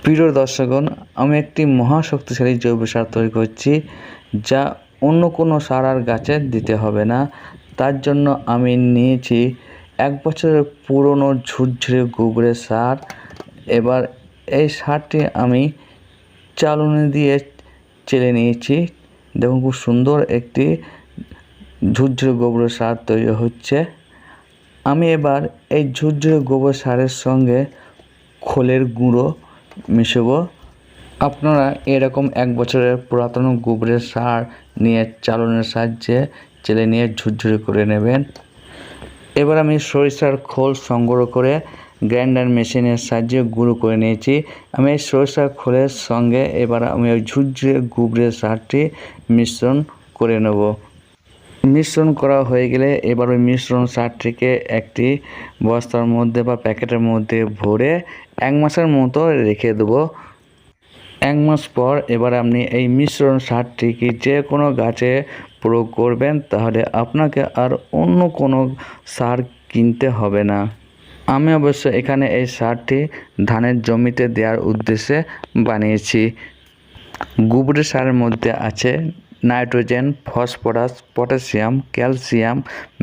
প্রিয় দর্শকগণ, আমি একটি মহা শক্তিশালী জৈব সার তৈরি করছি, যা অন্য কোনো সার আর গাছে দিতে হবে না। তার জন্য আমি নিয়েছি 1 বছরের পুরনো ঝুরঝুরে গোবরের সার। এবার এই সারটি আমি চালনি দিয়ে চেলে নিয়েছি। দেখুন, খুব সুন্দর একটি ঝুরঝুরে গোবরের সার তৈরি হচ্ছে। আমি এবার এই ঝুরঝুরে গোবর সারের সঙ্গে খোলের গুঁড়ো মিশাবো। আপনারা এরকম 1 বছরের পুরাতন গোবরের সার নিয়ে চালনের সাহায্যে চেলে নিয়ে ঝুরঝুরে করে নেবেন। এবার আমি সরিষার খোল সংগ্রহ করে গ্রাইন্ডার মেশিনের সাহায্যে গুঁড়ো করে নিয়েছি। আমি এই সরিষার খোলের সঙ্গে এবার আমি ওই ঝুরঝুরে গোবরের সারটি মিশ্রণ করে নেব। মিশ্রণ করা হয়ে গেলে এবার ওই মিশ্রণ সারটিকে একটি বস্তার মধ্যে বা প্যাকেটের মধ্যে ভরে 1 মাসের মতো রেখে দেবো। 1 মাস পর এবার আপনি এই মিশ্রণ সারটিকে যে কোনো গাছে প্রয়োগ করবেন, তাহলে আপনাকে আর অন্য কোনো সার কিনতে হবে না। আমি অবশ্য এখানে এই সারটি ধানের জমিতে দেওয়ার উদ্দেশ্যে বানিয়েছি। গোবরের সারের মধ্যে আছে nitrogen, phosphorus, potassium, calcium,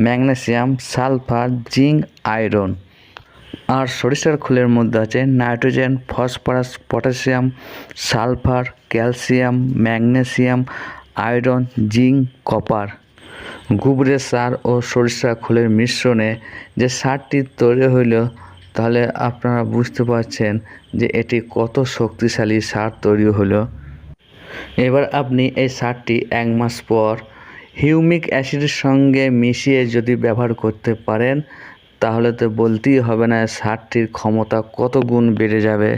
magnesium, sulphur, zinc, iron. আর সরিষার খোলের মধ্যে আছে nitrogen, phosphorus, potassium, sulphur, calcium, magnesium, iron, zinc, copper. গোবরের সার ও সরিষার খোলের মিশ্রণে যে সারটি তৈরি হইল, তাহলে আপনারা বুঝতে পারছেন যে এটি কত শক্তিশালী সার তৈরি হলো। এবার আপনি এই সারটি 1 মাস পর হিউমিক অ্যাসিডের সঙ্গে মিশিয়ে যদি ব্যবহার করতে পারেন, তাহলে তো বলতেই হবে না সারটির ক্ষমতা কত গুণ বেড়ে যাবে।